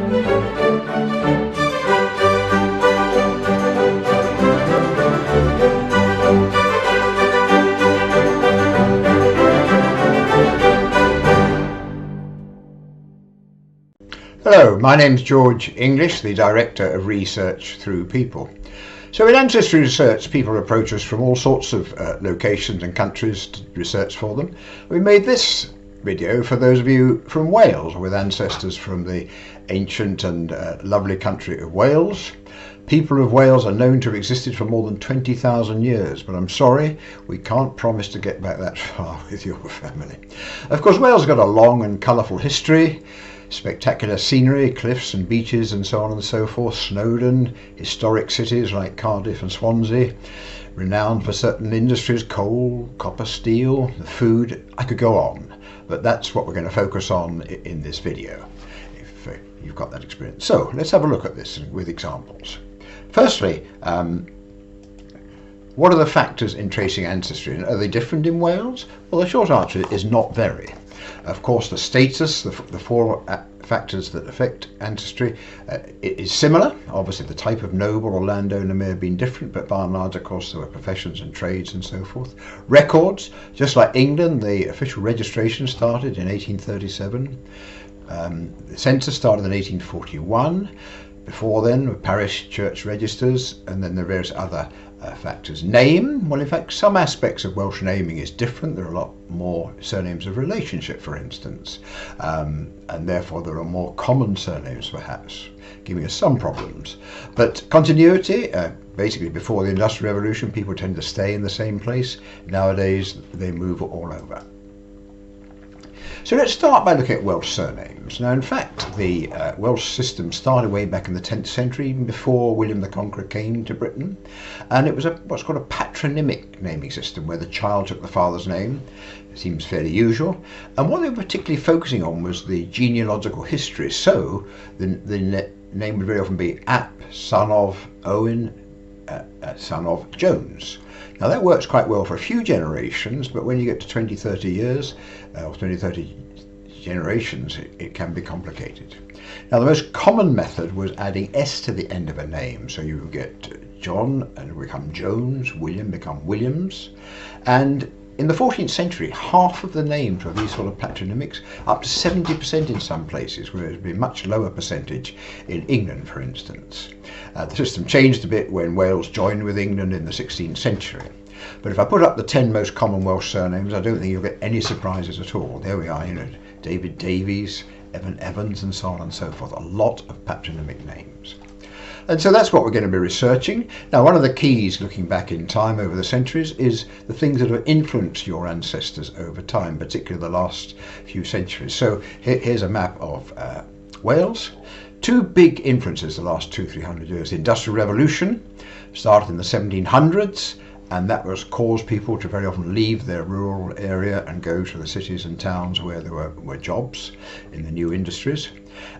Hello, my name's George English, the Director of Research Through People. So in ancestry research, people approach us from all sorts of locations and countries to research for them. We made this video for those of you from Wales, with ancestors from the ancient and lovely country of Wales. People of Wales are known to have existed for more than 20,000 years, but I'm sorry, we can't promise to get back that far with your family. Of course, Wales has got a long and colourful history. Spectacular scenery, cliffs and beaches and so on and so forth. Snowdon, historic cities like Cardiff and Swansea, renowned for certain industries, coal, copper, steel, the food. I could go on, but that's what we're going to focus on in this video, if you've got that experience. So let's have a look at this with examples. Firstly, what are the factors in tracing ancestry? Are they different in Wales? Well, the short answer is not very. Of course, the status, the four factors that affect ancestry, is similar. Obviously, the type of noble or landowner may have been different, but by and large, of course, there were professions and trades and so forth. Records, just like England, the official registration started in 1837. The census started in 1841. Before then, parish church registers, and then there are various other factors. Name, well, in fact, some aspects of Welsh naming is different. There are a lot more surnames of relationship, for instance, and therefore there are more common surnames, perhaps, giving us some problems. But continuity, basically before the Industrial Revolution, people tend to stay in the same place. Nowadays, they move all over. So let's start by looking at Welsh surnames. Now, in fact, the Welsh system started way back in the 10th century, even before William the Conqueror came to Britain. And it was what's called a patronymic naming system, where the child took the father's name. It seems fairly usual. And what they were particularly focusing on was the genealogical history. So the name would very often be Ap, son of Owen, son of Jones. Now that works quite well for a few generations, but when you get to 20, 30 years, or 20, 30 generations, it can be complicated. Now the most common method was adding S to the end of a name. So you get John and become Jones, William become Williams. And in the 14th century, half of the names were these sort of patronymics, up to 70% in some places, whereas it would be a much lower percentage in England, for instance. The system changed a bit when Wales joined with England in the 16th century. But if I put up the 10 most common Welsh surnames, I don't think you'll get any surprises at all. There we are, David Davies, Evan Evans, and so on and so forth. A lot of patronymic names. And so that's what we're going to be researching. Now, one of the keys looking back in time over the centuries is the things that have influenced your ancestors over time, particularly the last few centuries. So here's a map of Wales. Two big influences the last 200-300 years. The Industrial Revolution started in the 1700s, and that caused people to very often leave their rural area and go to the cities and towns where there were jobs in the new industries.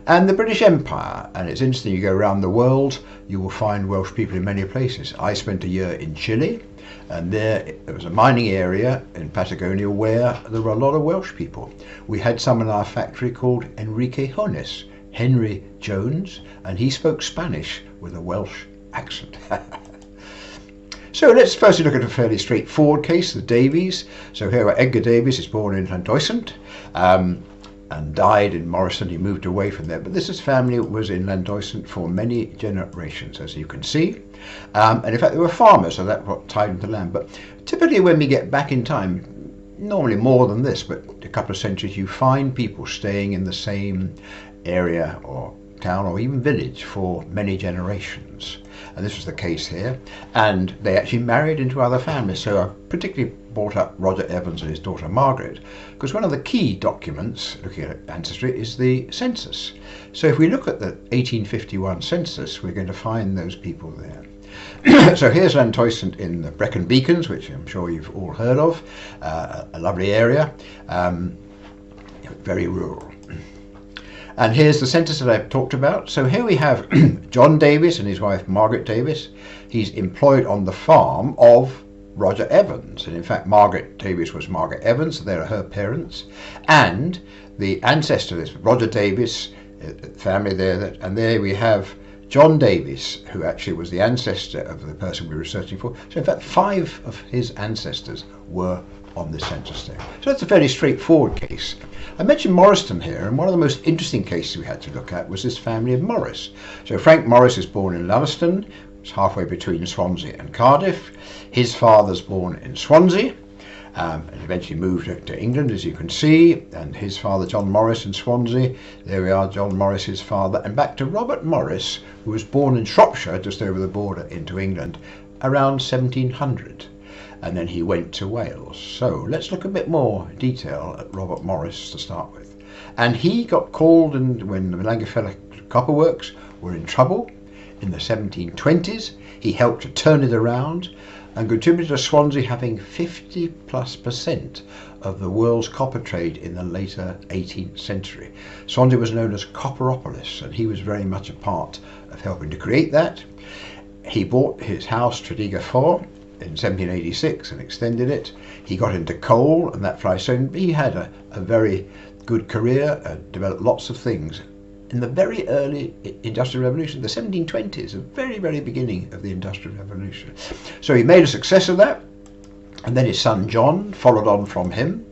And the British Empire, and it's interesting, you go around the world, you will find Welsh people in many places. I spent a year in Chile, and there was a mining area in Patagonia where there were a lot of Welsh people. We had some in our factory called Enrique Jones, Henry Jones, and he spoke Spanish with a Welsh accent. So let's firstly look at a fairly straightforward case, the Davies. So here are Edgar Davies, is born in Llanddeusant and died in Morrison. He moved away from there, but this family was in Llanddeusant for many generations, as you can see. And in fact, they were farmers, so that's what tied them to land. But typically when we get back in time, normally more than this, but a couple of centuries, you find people staying in the same area or town or even village for many generations. And this was the case here. And they actually married into other families. So I particularly brought up Roger Evans and his daughter Margaret, because one of the key documents looking at ancestry is the census. So if we look at the 1851 census, we're going to find those people there. So here's Llanddeusant in the Brecon Beacons, which I'm sure you've all heard of, a lovely area, very rural. And here's the census that I've talked about. So here we have John Davies and his wife Margaret Davies. He's employed on the farm of Roger Evans, and in fact Margaret Davies was Margaret Evans, so they are her parents. And the ancestor is Roger Davies, family there, and there we have John Davies, who actually was the ancestor of the person we were searching for. So in fact 5 of his ancestors were on this census stamp. So that's a fairly straightforward case. I mentioned Morriston here, and one of the most interesting cases we had to look at was this family of Morris. So Frank Morris is born in Llanddeusant. It's halfway between Swansea and Cardiff. His father's born in Swansea, and eventually moved to England, as you can see, and his father John Morris in Swansea. There we are, John Morris, his father, and back to Robert Morris, who was born in Shropshire, just over the border into England, around 1700. And then he went to Wales. So let's look a bit more detail at Robert Morris to start with. And he got called in when the Llandeusant copper works were in trouble in the 1720s. He helped to turn it around and contributed to Swansea having 50+% of the world's copper trade in the later 18th century. Swansea was known as Copperopolis, and he was very much a part of helping to create that. He bought his house Tredegar Fort in 1786 and extended it. He got into coal and that fly, so he had a very good career, developed lots of things. In the very early Industrial Revolution, the 1720s, the very, very beginning of the Industrial Revolution. So he made a success of that, and then his son John followed on from him.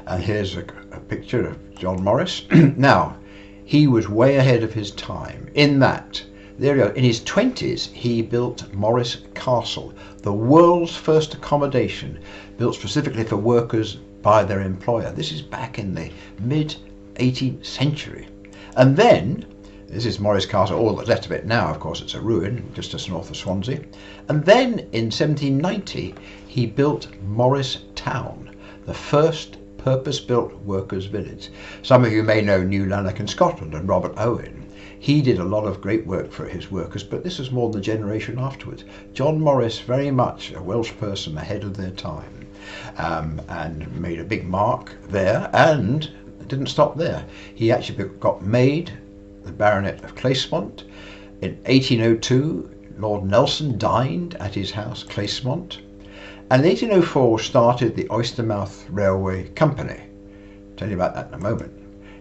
And here's a picture of John Morris. Now, he was way ahead of his time in that, there you go, in his 20s, he built Morris Castle, the world's first accommodation, built specifically for workers by their employer. This is back in the mid-18th century. And then, this is Morris Castle, all that's left of it now, of course, it's a ruin, just just north of Swansea. And then in 1790, he built Morris Town, the first purpose-built workers' village. Some of you may know New Lanark in Scotland and Robert Owen. He did a lot of great work for his workers, but this was more than a generation afterwards. John Morris, very much a Welsh person ahead of their time, and made a big mark there, and didn't stop there. He actually got made the Baronet of Clasemont. In 1802, Lord Nelson dined at his house, Clasemont, and in 1804 started the Oystermouth Railway Company. I'll tell you about that in a moment.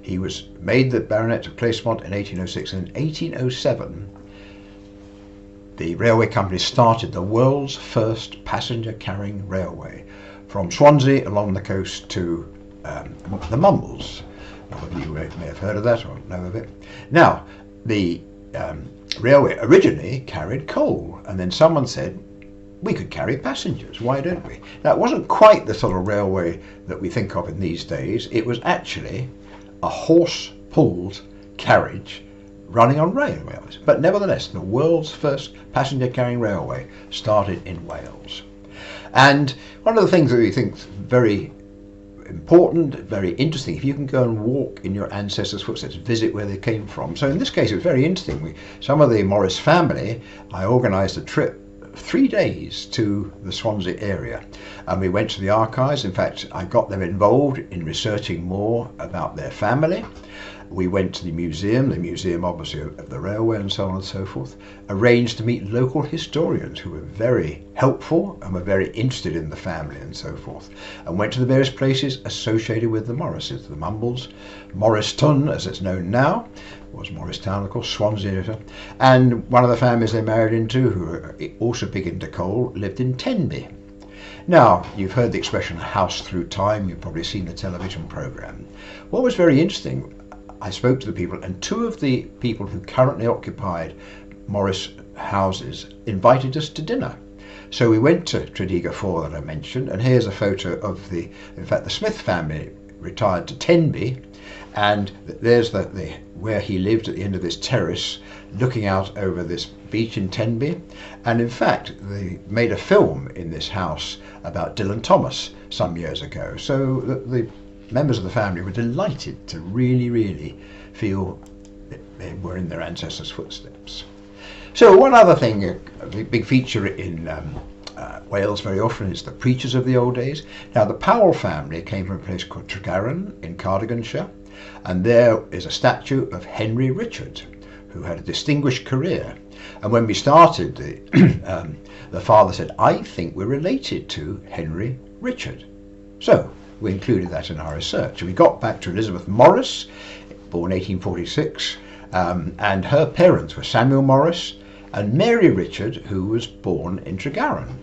He was made the Baronet of Clasemont in 1806, and in 1807 the railway company started the world's first passenger carrying railway from Swansea along the coast to the Mumbles. A lot of you may have heard of that or know of it. Now, the railway originally carried coal, and then someone said, we could carry passengers, why don't we? Now, it wasn't quite the sort of railway that we think of in these days. It was actually a horse-pulled carriage running on railways. But nevertheless, the world's first passenger-carrying railway started in Wales. And one of the things that we think is very important, very interesting, if you can go and walk in your ancestors' footsteps, visit where they came from. So in this case, it was very interesting. Some of the Morris family, I organised a trip 3 days to the Swansea area, and we went to the archives. In fact, I got them involved in researching more about their family. We went to the museum obviously of the railway and so on and so forth, arranged to meet local historians who were very helpful and were very interested in the family and so forth, and went to the various places associated with the Morrises, the Mumbles. Morriston, as it's known now, was Morris Town, of course, Swansea, and one of the families they married into, who were also big into coal, lived in Tenby. Now, you've heard the expression house through time, you've probably seen the television programme. What was very interesting, I spoke to the people, and 2 of the people who currently occupied Morris houses invited us to dinner. So we went to Tredegar Fort that I mentioned, and here's a photo of in fact the Smith family retired to Tenby, and there's where he lived at the end of this terrace, looking out over this beach in Tenby. And in fact, they made a film in this house about Dylan Thomas some years ago. So the members of the family were delighted to really feel that they were in their ancestors' footsteps. So one other thing, a big feature in Wales very often is the preachers of the old days. Now, the Powell family came from a place called Tregaron in Carmarthenshire, and there is a statue of Henry Richard, who had a distinguished career. And when we started, the father said, I think we're related to Henry Richard. So we included that in our research. We got back to Elizabeth Morris, born 1846, and her parents were Samuel Morris and Mary Richard, who was born in Tregaron.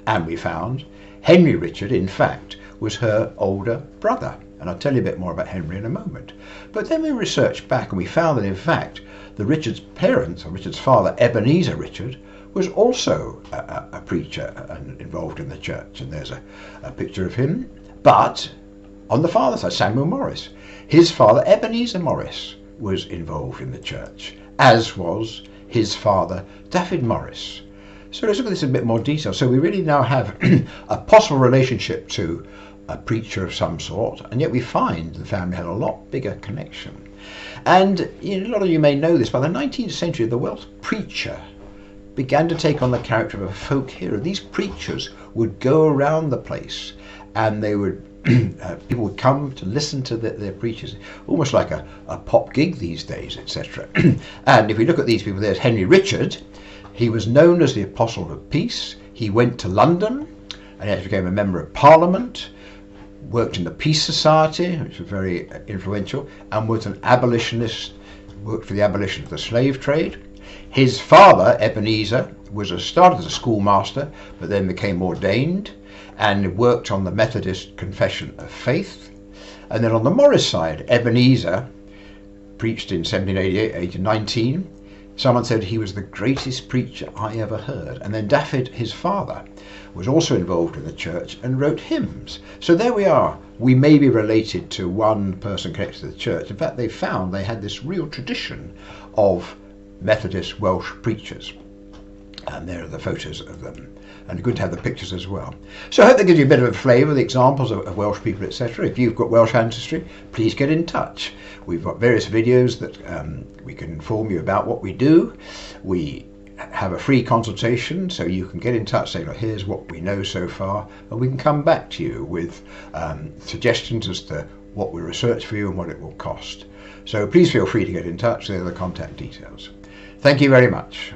And we found Henry Richard, in fact, was her older brother. And I'll tell you a bit more about Henry in a moment. But then we researched back and we found that, in fact, the Richard's parents, or Richard's father, Ebenezer Richard, was also a preacher and involved in the church. And there's a picture of him. But on the father's side, Samuel Morris, his father, Ebenezer Morris, was involved in the church, as was his father, David Morris. So let's look at this in a bit more detail. So we really now have a possible relationship to a preacher of some sort, and yet we find the family had a lot bigger connection. And a lot of you may know this, by the 19th century, the Welsh preacher began to take on the character of a folk hero. These preachers would go around the place, and they would people would come to listen to their preachers, almost like a pop gig these days, etc. And if we look at these people, there's Henry Richard. He was known as the Apostle of Peace. He went to London and he became a member of Parliament, worked in the Peace Society, which was very influential, and was an abolitionist, worked for the abolition of the slave trade. His father, Ebenezer, started as a schoolmaster, but then became ordained and worked on the Methodist Confession of Faith. And then on the Morris side, Ebenezer preached in 1788, age 19. Someone said he was the greatest preacher I ever heard. And then David, his father, was also involved in the church and wrote hymns. So there we are. We may be related to one person connected to the church. In fact, they found they had this real tradition of Methodist Welsh preachers. And there are the photos of them. And good to have the pictures as well. So I hope that gives you a bit of a flavour of the examples of Welsh people, etc. If you've got Welsh ancestry, please get in touch. We've got various videos that we can inform you about what we do. We have a free consultation, so you can get in touch, say, look, here's what we know so far, and we can come back to you with suggestions as to what we research for you and what it will cost. So please feel free to get in touch. There are the contact details. Thank you very much.